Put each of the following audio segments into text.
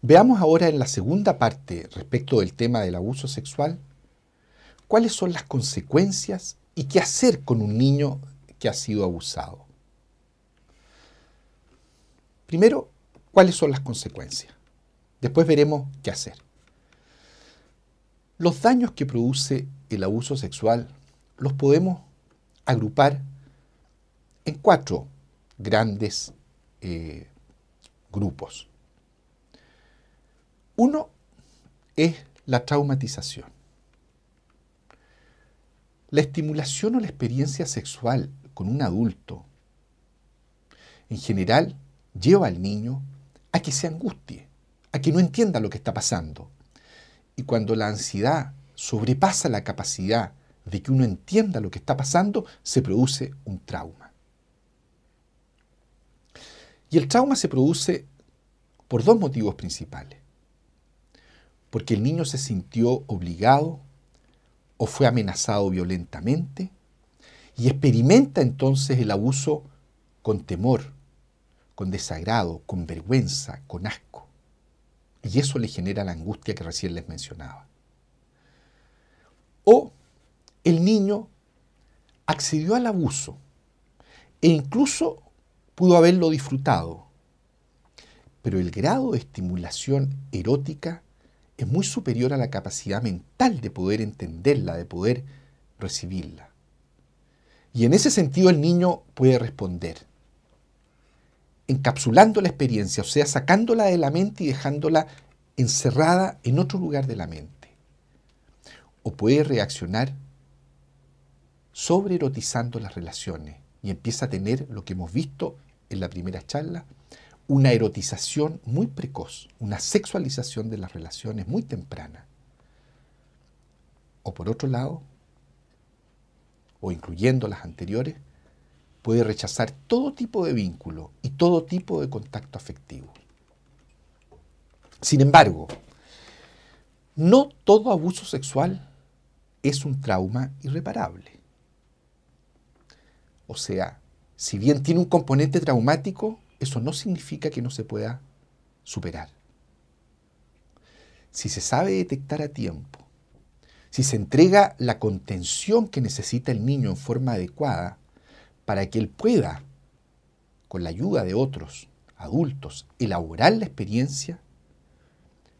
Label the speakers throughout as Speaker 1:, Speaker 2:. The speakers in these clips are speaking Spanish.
Speaker 1: Veamos ahora en la segunda parte respecto del tema del abuso sexual, cuáles son las consecuencias y qué hacer con un niño que ha sido abusado. Primero, cuáles son las consecuencias. Después veremos qué hacer. Los daños que produce el abuso sexual los podemos agrupar en 4 grandes grupos. Uno es la traumatización. La estimulación o la experiencia sexual con un adulto, en general, lleva al niño a que se angustie, a que no entienda lo que está pasando. Y cuando la ansiedad sobrepasa la capacidad de que uno entienda lo que está pasando, se produce un trauma. Y el trauma se produce por 2 motivos principales. Porque el niño se sintió obligado o fue amenazado violentamente y experimenta entonces el abuso con temor, con desagrado, con vergüenza, con asco. Y eso le genera la angustia que recién les mencionaba. O el niño accedió al abuso e incluso pudo haberlo disfrutado, pero el grado de estimulación erótica es muy superior a la capacidad mental de poder entenderla, de poder recibirla. Y en ese sentido el niño puede responder, encapsulando la experiencia, o sea, sacándola de la mente y dejándola encerrada en otro lugar de la mente. O puede reaccionar sobreerotizando las relaciones y empieza a tener lo que hemos visto en la primera charla, una erotización muy precoz, una sexualización de las relaciones muy temprana. O por otro lado, o incluyendo las anteriores, puede rechazar todo tipo de vínculo y todo tipo de contacto afectivo. Sin embargo, no todo abuso sexual es un trauma irreparable. O sea, si bien tiene un componente traumático, eso no significa que no se pueda superar. Si se sabe detectar a tiempo, si se entrega la contención que necesita el niño en forma adecuada para que él pueda, con la ayuda de otros adultos, elaborar la experiencia,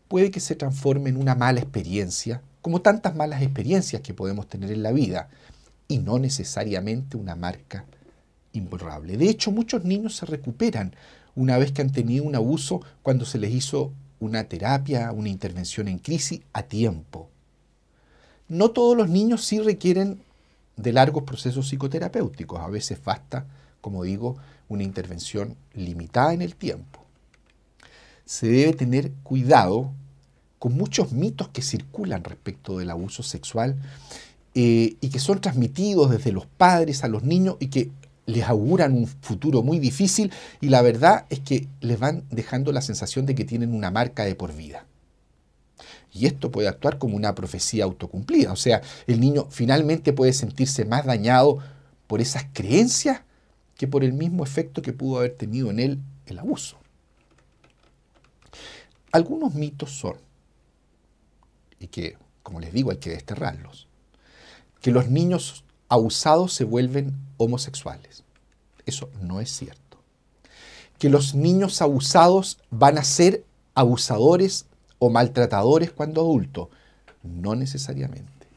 Speaker 1: puede que se transforme en una mala experiencia, como tantas malas experiencias que podemos tener en la vida, y no necesariamente una marca imborrable. De hecho, muchos niños se recuperan una vez que han tenido un abuso cuando se les hizo una terapia, una intervención en crisis a tiempo. No todos los niños sí requieren de largos procesos psicoterapéuticos. A veces basta, como digo, una intervención limitada en el tiempo. Se debe tener cuidado con muchos mitos que circulan respecto del abuso sexual y que son transmitidos desde los padres a los niños y que les auguran un futuro muy difícil y la verdad es que les van dejando la sensación de que tienen una marca de por vida. Y esto puede actuar como una profecía autocumplida, o sea, el niño finalmente puede sentirse más dañado por esas creencias que por el mismo efecto que pudo haber tenido en él el abuso. Algunos mitos son, y que, como les digo, hay que desterrarlos, que los niños abusados se vuelven homosexuales. Eso no es cierto. Que los niños abusados van a ser abusadores o maltratadores cuando adultos. No necesariamente.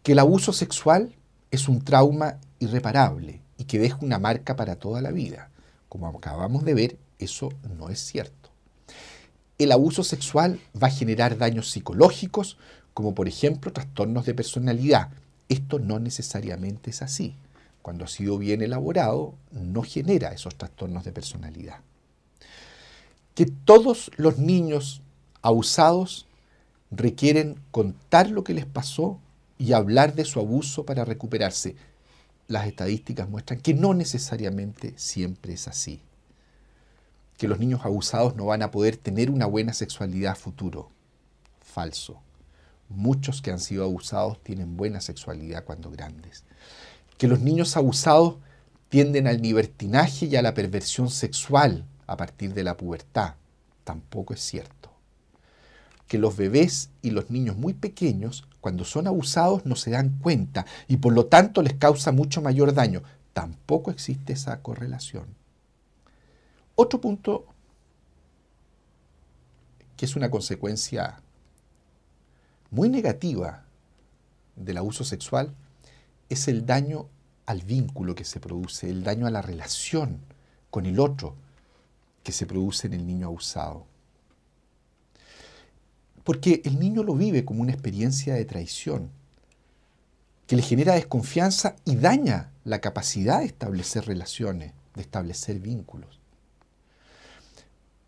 Speaker 1: Que el abuso sexual es un trauma irreparable y que deja una marca para toda la vida. Como acabamos de ver, eso no es cierto. El abuso sexual va a generar daños psicológicos, como por ejemplo trastornos de personalidad. Esto no necesariamente es así. Cuando ha sido bien elaborado, no genera esos trastornos de personalidad. Que todos los niños abusados requieren contar lo que les pasó y hablar de su abuso para recuperarse. Las estadísticas muestran que no necesariamente siempre es así. Que los niños abusados no van a poder tener una buena sexualidad a futuro. Falso. Muchos que han sido abusados tienen buena sexualidad cuando grandes. Que los niños abusados tienden al libertinaje y a la perversión sexual a partir de la pubertad. tampoco es cierto. Que los bebés y los niños muy pequeños, cuando son abusados, no se dan cuenta y por lo tanto les causa mucho mayor daño. Tampoco existe esa correlación. Otro punto que es una consecuencia muy negativa del abuso sexual es el daño al vínculo que se produce, el daño a la relación con el otro que se produce en el niño abusado. Porque el niño lo vive como una experiencia de traición que le genera desconfianza y daña la capacidad de establecer relaciones, de establecer vínculos.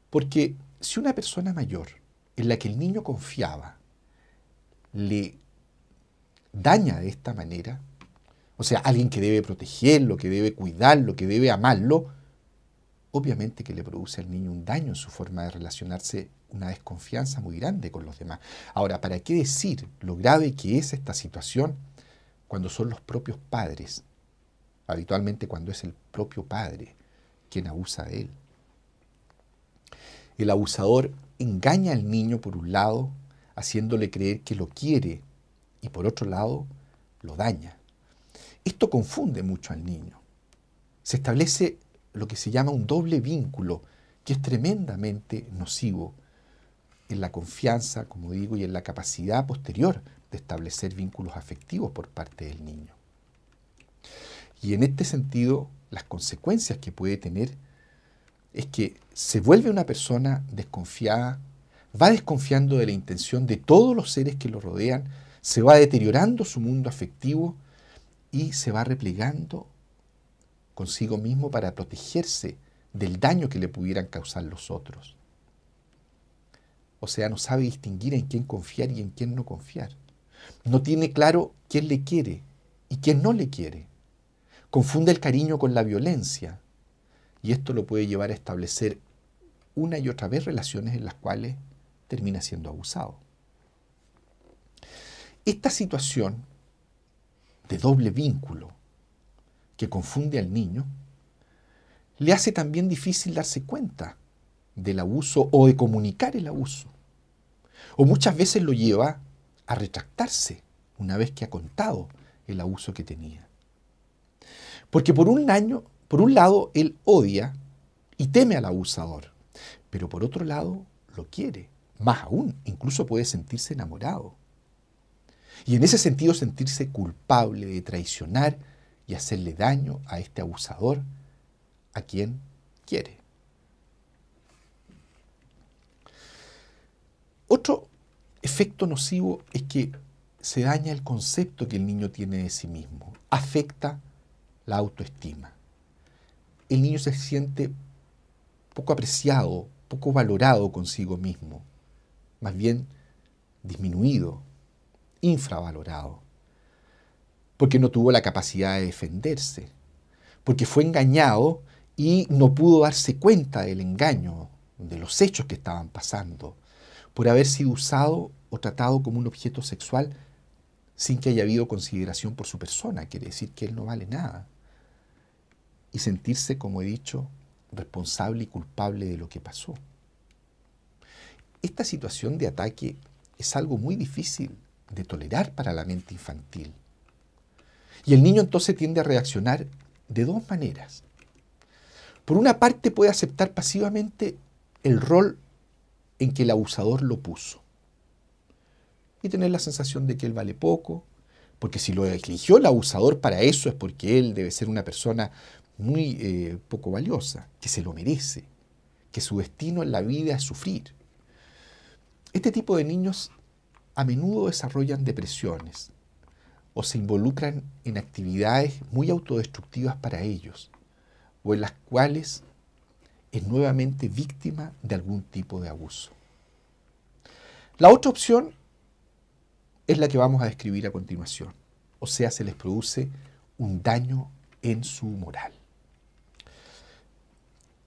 Speaker 1: Porque si una persona mayor en la que el niño confiaba le daña de esta manera, o sea, alguien que debe protegerlo, que debe cuidarlo, que debe amarlo, obviamente que le produce al niño un daño en su forma de relacionarse, una desconfianza muy grande con los demás. Ahora, ¿para qué decir lo grave que es esta situación cuando son los propios padres? Habitualmente cuando es el propio padre quien abusa de él. El abusador engaña al niño por un lado, haciéndole creer que lo quiere, y por otro lado, lo daña. Esto confunde mucho al niño. Se establece lo que se llama un doble vínculo, que es tremendamente nocivo en la confianza, como digo, y en la capacidad posterior de establecer vínculos afectivos por parte del niño. Y en este sentido, las consecuencias que puede tener es que se vuelve una persona desconfiada, va desconfiando de la intención de todos los seres que lo rodean, se va deteriorando su mundo afectivo y se va replegando consigo mismo para protegerse del daño que le pudieran causar los otros. O sea, no sabe distinguir en quién confiar y en quién no confiar. No tiene claro quién le quiere y quién no le quiere. Confunde el cariño con la violencia y esto lo puede llevar a establecer una y otra vez relaciones en las cuales termina siendo abusado. Esta situación de doble vínculo que confunde al niño le hace también difícil darse cuenta del abuso o de comunicar el abuso. O muchas veces lo lleva a retractarse una vez que ha contado el abuso que tenía. Porque por un lado, él odia y teme al abusador, pero por otro lado, lo quiere. Más aún, incluso puede sentirse enamorado. Y en ese sentido sentirse culpable de traicionar y hacerle daño a este abusador a quien quiere. Otro efecto nocivo es que se daña el concepto que el niño tiene de sí mismo, afecta la autoestima. El niño se siente poco apreciado, poco valorado consigo mismo, más bien disminuido, infravalorado, porque no tuvo la capacidad de defenderse, porque fue engañado y no pudo darse cuenta del engaño, de los hechos que estaban pasando, por haber sido usado o tratado como un objeto sexual sin que haya habido consideración por su persona. Quiere decir que él no vale nada. Y sentirse, como he dicho, responsable y culpable de lo que pasó. Esta situación de ataque es algo muy difícil de tolerar para la mente infantil. Y el niño entonces tiende a reaccionar de dos maneras. Por una parte puede aceptar pasivamente el rol en que el abusador lo puso y tener la sensación de que él vale poco, porque si lo eligió el abusador para eso es porque él debe ser una persona muy poco valiosa, que se lo merece, que su destino en la vida es sufrir. Este tipo de niños a menudo desarrollan depresiones o se involucran en actividades muy autodestructivas para ellos o en las cuales es nuevamente víctima de algún tipo de abuso. La otra opción es la que vamos a describir a continuación, o sea, se les produce un daño en su moral.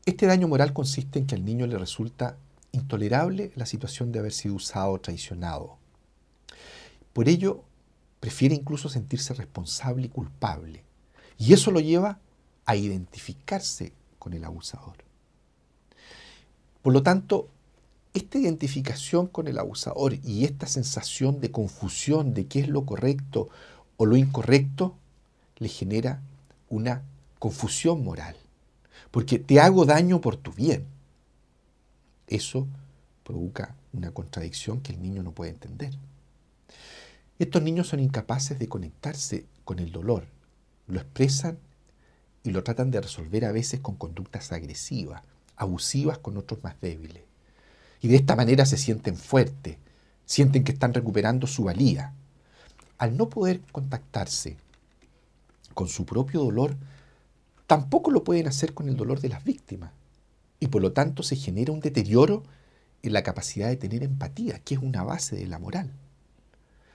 Speaker 1: Este daño moral consiste en que al niño le resulta intolerable la situación de haber sido usado o traicionado. Por ello, prefiere incluso sentirse responsable y culpable, y eso lo lleva a identificarse con el abusador. Por lo tanto, esta identificación con el abusador y esta sensación de confusión de qué es lo correcto o lo incorrecto le genera una confusión moral, porque te hago daño por tu bien. Eso provoca una contradicción que el niño no puede entender. Estos niños son incapaces de conectarse con el dolor, lo expresan y lo tratan de resolver a veces con conductas agresivas, abusivas con otros más débiles. Y de esta manera se sienten fuertes, sienten que están recuperando su valía. Al no poder contactarse con su propio dolor, tampoco lo pueden hacer con el dolor de las víctimas. Y por lo tanto se genera un deterioro en la capacidad de tener empatía, que es una base de la moral.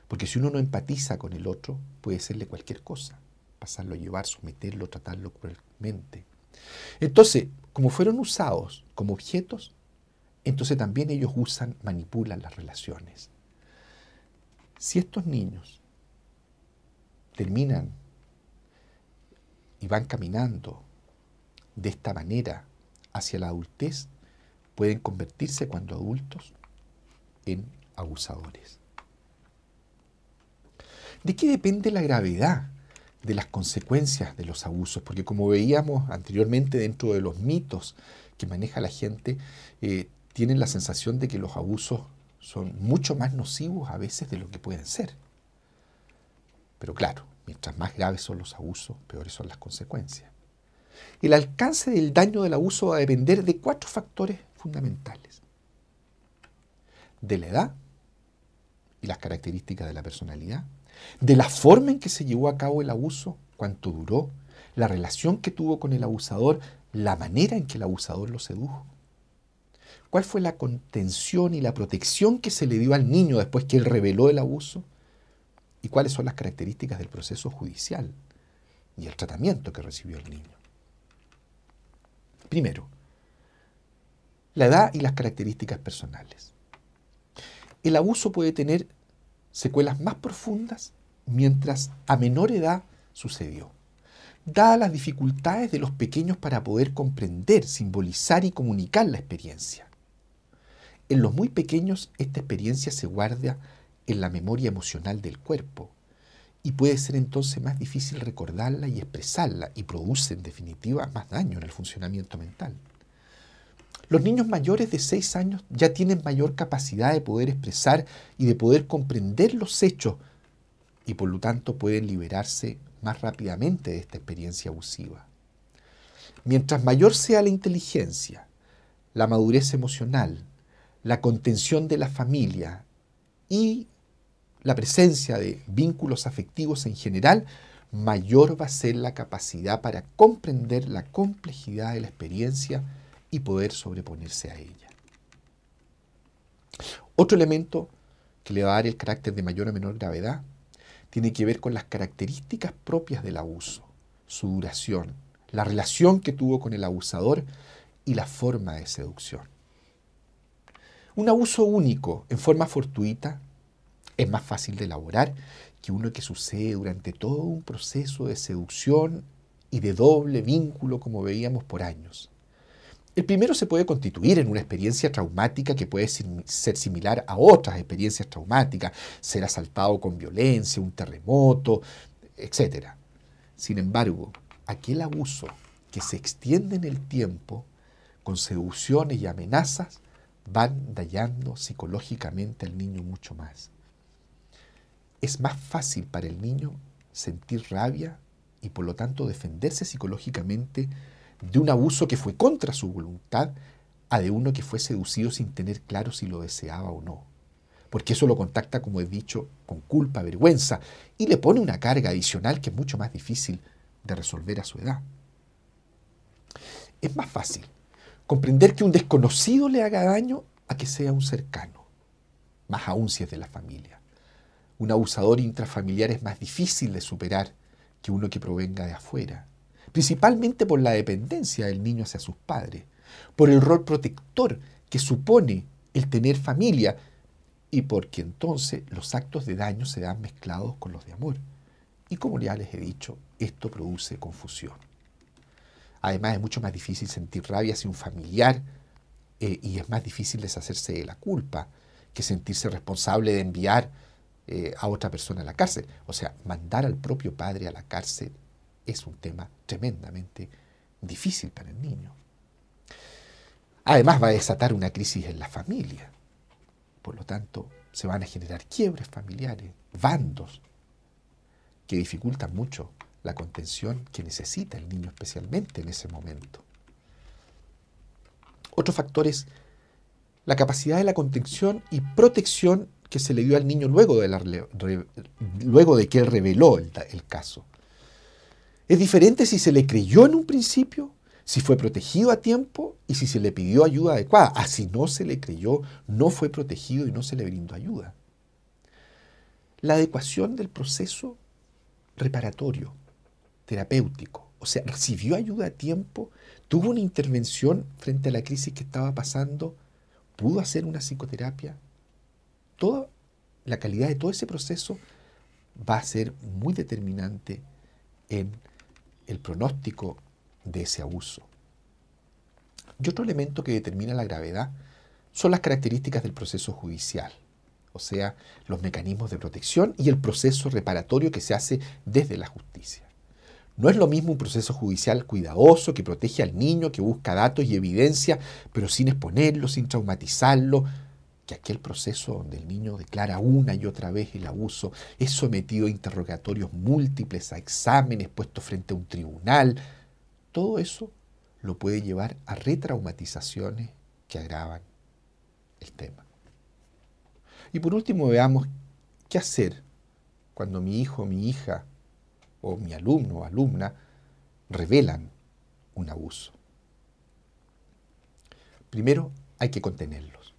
Speaker 1: Porque si uno no empatiza con el otro, puede serle cualquier cosa, pasarlo a llevar, someterlo, tratarlo cruelmente. Entonces, como fueron usados como objetos, entonces también ellos manipulan las relaciones. Si estos niños terminan y van caminando de esta manera hacia la adultez, pueden convertirse cuando adultos en abusadores. ¿De qué depende la gravedad de las consecuencias de los abusos? Porque como veíamos anteriormente dentro de los mitos que maneja la gente, tienen la sensación de que los abusos son mucho más nocivos a veces de lo que pueden ser. Pero claro, mientras más graves son los abusos, peores son las consecuencias. El alcance del daño del abuso va a depender de 4 factores fundamentales: de la edad y las características de la personalidad, de la forma en que se llevó a cabo el abuso, cuánto duró, la relación que tuvo con el abusador, la manera en que el abusador lo sedujo, cuál fue la contención y la protección que se le dio al niño después que él reveló el abuso, y cuáles son las características del proceso judicial y el tratamiento que recibió el niño. Primero, la edad y las características personales. El abuso puede tener secuelas más profundas mientras a menor edad sucedió. Dadas las dificultades de los pequeños para poder comprender, simbolizar y comunicar la experiencia. En los muy pequeños, esta experiencia se guarda en la memoria emocional del cuerpo y puede ser entonces más difícil recordarla y expresarla, y produce en definitiva más daño en el funcionamiento mental. Los niños mayores de 6 años ya tienen mayor capacidad de poder expresar y de poder comprender los hechos, y por lo tanto pueden liberarse más rápidamente de esta experiencia abusiva. Mientras mayor sea la inteligencia, la madurez emocional, la contención de la familia y la presencia de vínculos afectivos en general, mayor va a ser la capacidad para comprender la complejidad de la experiencia y poder sobreponerse a ella. Otro elemento que le va a dar el carácter de mayor o menor gravedad tiene que ver con las características propias del abuso, su duración, la relación que tuvo con el abusador y la forma de seducción. Un abuso único en forma fortuita es más fácil de elaborar que uno que sucede durante todo un proceso de seducción y de doble vínculo, como veíamos, por años. El primero se puede constituir en una experiencia traumática que puede ser similar a otras experiencias traumáticas, ser asaltado con violencia, un terremoto, etc. Sin embargo, aquel abuso que se extiende en el tiempo, con seducciones y amenazas, van dañando psicológicamente al niño mucho más. Es más fácil para el niño sentir rabia y por lo tanto defenderse psicológicamente de un abuso que fue contra su voluntad a de uno que fue seducido sin tener claro si lo deseaba o no. Porque eso lo contacta, como he dicho, con culpa, vergüenza, y le pone una carga adicional que es mucho más difícil de resolver a su edad. Es más fácil comprender que un desconocido le haga daño a que sea un cercano, más aún si es de la familia. Un abusador intrafamiliar es más difícil de superar que uno que provenga de afuera, principalmente por la dependencia del niño hacia sus padres, por el rol protector que supone el tener familia y porque entonces los actos de daño se dan mezclados con los de amor. Y como ya les he dicho, esto produce confusión. Además, es mucho más difícil sentir rabia hacia un familiar y es más difícil deshacerse de la culpa que sentirse responsable de enviar a otra persona a la cárcel. O sea, mandar al propio padre a la cárcel es un tema tremendamente difícil para el niño. Además va a desatar una crisis en la familia. Por lo tanto, se van a generar quiebres familiares, bandos, que dificultan mucho la contención que necesita el niño, especialmente en ese momento. Otro factor es la capacidad de la contención y protección que se le dio al niño luego de que él reveló el caso. Es diferente si se le creyó en un principio, si fue protegido a tiempo y si se le pidió ayuda adecuada. Si no se le creyó, no fue protegido y no se le brindó ayuda. La adecuación del proceso reparatorio, terapéutico, o sea, recibió ayuda a tiempo, tuvo una intervención frente a la crisis que estaba pasando, pudo hacer una psicoterapia. Toda la calidad de todo ese proceso va a ser muy determinante en el pronóstico de ese abuso. Y otro elemento que determina la gravedad son las características del proceso judicial, o sea, los mecanismos de protección y el proceso reparatorio que se hace desde la justicia. No es lo mismo un proceso judicial cuidadoso que protege al niño, que busca datos y evidencia, pero sin exponerlo, sin traumatizarlo, que aquel proceso donde el niño declara una y otra vez el abuso, es sometido a interrogatorios múltiples, a exámenes, puesto frente a un tribunal. Todo eso lo puede llevar a retraumatizaciones que agravan el tema. Y por último veamos qué hacer cuando mi hijo, mi hija o mi alumno o alumna revelan un abuso. Primero, hay que contenerlos.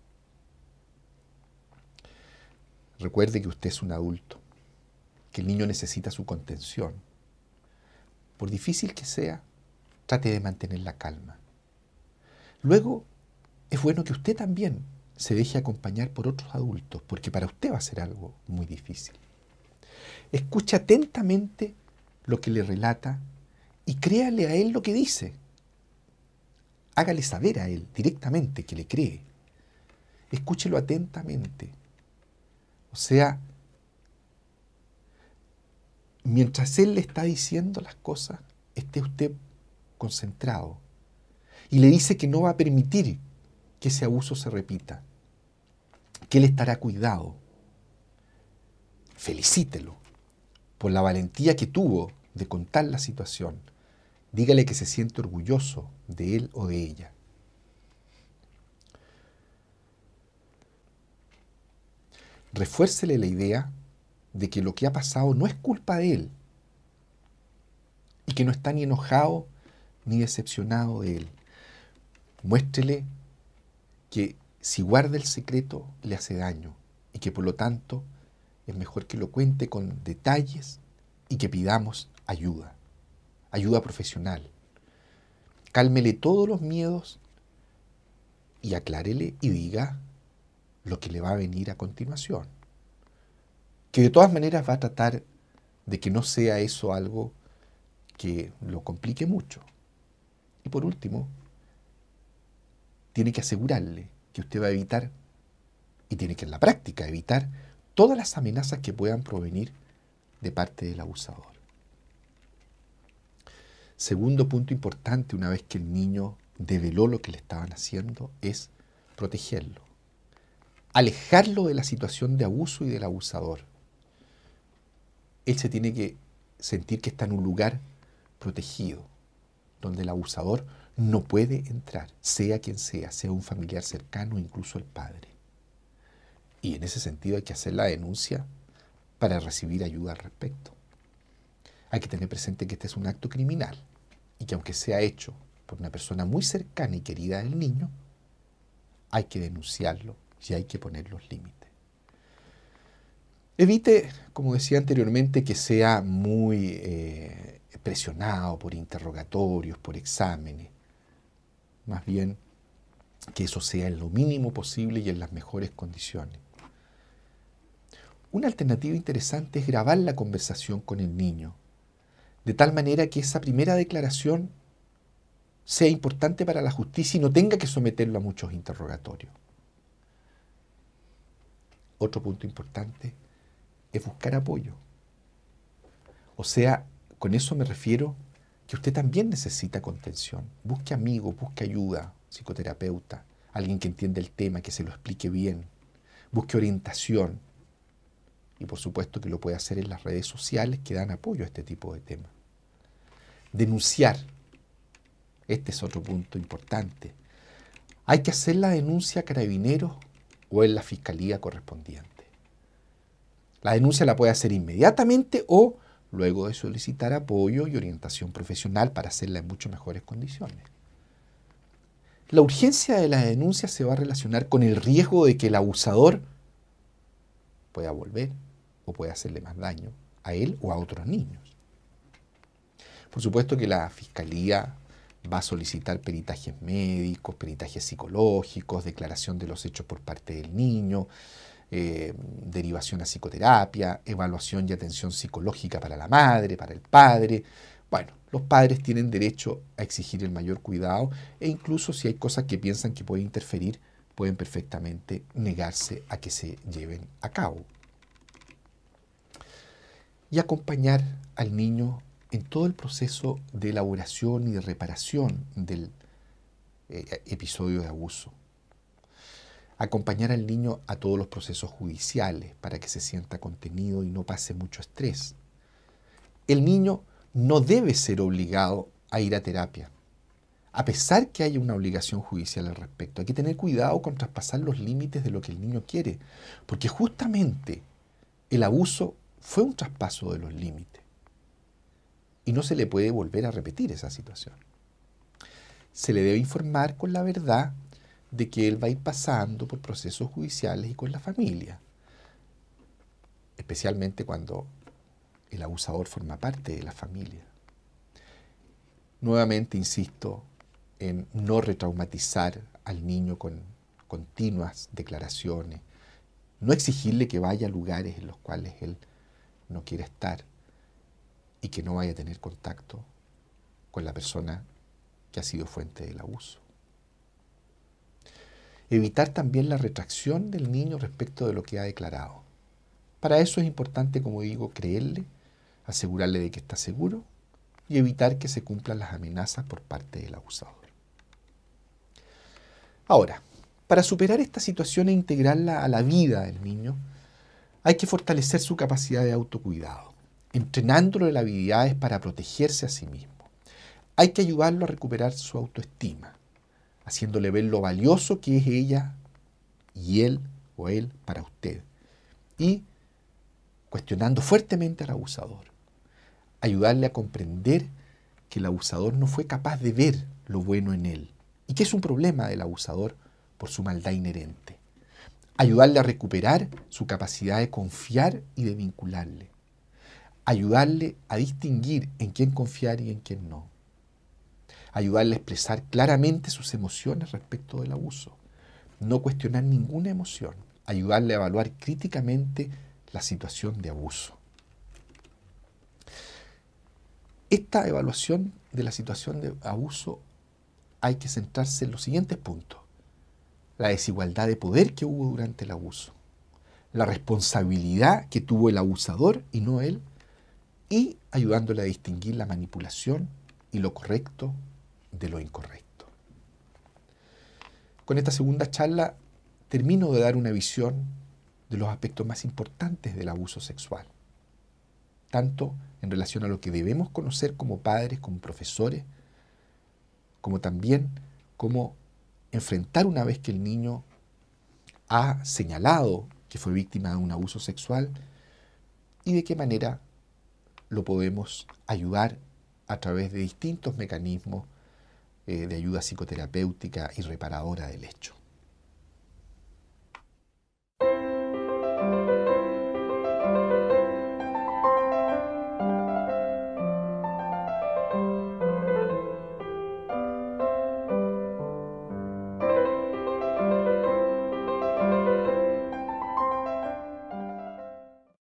Speaker 1: Recuerde que usted es un adulto, que el niño necesita su contención. Por difícil que sea, trate de mantener la calma. Luego, es bueno que usted también se deje acompañar por otros adultos, porque para usted va a ser algo muy difícil. Escuche atentamente lo que le relata y créale a él lo que dice. Hágale saber a él directamente que le cree. Escúchelo atentamente. O sea, mientras él le está diciendo las cosas, esté usted concentrado. Y le dice que no va a permitir que ese abuso se repita, que él estará cuidado. Felicítelo por la valentía que tuvo de contar la situación. Dígale que se siente orgulloso de él o de ella. Refuércele la idea de que lo que ha pasado no es culpa de él y que no está ni enojado ni decepcionado de él. Muéstrele que si guarda el secreto le hace daño y que por lo tanto es mejor que lo cuente con detalles y que pidamos ayuda profesional. Cálmele todos los miedos y aclárele y diga lo que le va a venir a continuación. Que de todas maneras va a tratar de que no sea eso algo que lo complique mucho. Y por último, tiene que asegurarle que usted va a evitar, y tiene que en la práctica evitar, todas las amenazas que puedan provenir de parte del abusador. Segundo punto importante, una vez que el niño develó lo que le estaban haciendo, es protegerlo. Alejarlo de la situación de abuso y del abusador. Él se tiene que sentir que está en un lugar protegido, donde el abusador no puede entrar, sea quien sea un familiar cercano, incluso el padre. Y en ese sentido hay que hacer la denuncia para recibir ayuda al respecto. Hay que tener presente que este es un acto criminal y que aunque sea hecho por una persona muy cercana y querida del niño, hay que denunciarlo y hay que poner los límites. Evite, como decía anteriormente, que sea muy presionado por interrogatorios, por exámenes. Más bien, que eso sea en lo mínimo posible y en las mejores condiciones. Una alternativa interesante es grabar la conversación con el niño, de tal manera que esa primera declaración sea importante para la justicia y no tenga que someterlo a muchos interrogatorios. Otro punto importante es buscar apoyo. O sea, con eso me refiero que usted también necesita contención. Busque amigos, busque ayuda, psicoterapeuta, alguien que entienda el tema, que se lo explique bien. Busque orientación. Y por supuesto que lo puede hacer en las redes sociales que dan apoyo a este tipo de temas. Denunciar. Este es otro punto importante. Hay que hacer la denuncia a Carabineros o en la fiscalía correspondiente. La denuncia la puede hacer inmediatamente o luego de solicitar apoyo y orientación profesional para hacerla en mucho mejores condiciones. La urgencia de la denuncia se va a relacionar con el riesgo de que el abusador pueda volver o pueda hacerle más daño a él o a otros niños. Por supuesto que la fiscalía va a solicitar peritajes médicos, peritajes psicológicos, declaración de los hechos por parte del niño, derivación a psicoterapia, evaluación y atención psicológica para la madre, para el padre. Bueno, los padres tienen derecho a exigir el mayor cuidado e incluso si hay cosas que piensan que pueden interferir, pueden perfectamente negarse a que se lleven a cabo. Y acompañar al niño en todo el proceso de elaboración y de reparación del episodio de abuso. Acompañar al niño a todos los procesos judiciales para que se sienta contenido y no pase mucho estrés. El niño no debe ser obligado a ir a terapia, a pesar que haya una obligación judicial al respecto. Hay que tener cuidado con traspasar los límites de lo que el niño quiere, porque justamente el abuso fue un traspaso de los límites y no se le puede volver a repetir esa situación. Se le debe informar con la verdad de que él va a ir pasando por procesos judiciales y con la familia, especialmente cuando el abusador forma parte de la familia. Nuevamente insisto en no retraumatizar al niño con continuas declaraciones, no exigirle que vaya a lugares en los cuales él no quiere estar y que no vaya a tener contacto con la persona que ha sido fuente del abuso. Evitar también la retracción del niño respecto de lo que ha declarado. Para eso es importante, como digo, creerle, asegurarle de que está seguro y evitar que se cumplan las amenazas por parte del abusador. Ahora, para superar esta situación e integrarla a la vida del niño, hay que fortalecer su capacidad de autocuidado, entrenándolo en habilidades para protegerse a sí mismo. Hay que ayudarlo a recuperar su autoestima, haciéndole ver lo valioso que es ella y él o él para usted. Y cuestionando fuertemente al abusador. Ayudarle a comprender que el abusador no fue capaz de ver lo bueno en él y que es un problema del abusador por su maldad inherente. Ayudarle a recuperar su capacidad de confiar y de vincularle. Ayudarle a distinguir en quién confiar y en quién no. Ayudarle a expresar claramente sus emociones respecto del abuso. No cuestionar ninguna emoción. Ayudarle a evaluar críticamente la situación de abuso. Esta evaluación de la situación de abuso hay que centrarse en los siguientes puntos. La desigualdad de poder que hubo durante el abuso. La responsabilidad que tuvo el abusador y no él. Y ayudándole a distinguir la manipulación y lo correcto de lo incorrecto. Con esta segunda charla termino de dar una visión de los aspectos más importantes del abuso sexual, tanto en relación a lo que debemos conocer como padres, como profesores, como también cómo enfrentar una vez que el niño ha señalado que fue víctima de un abuso sexual y de qué manera lo podemos ayudar a través de distintos mecanismos de ayuda psicoterapéutica y reparadora del hecho.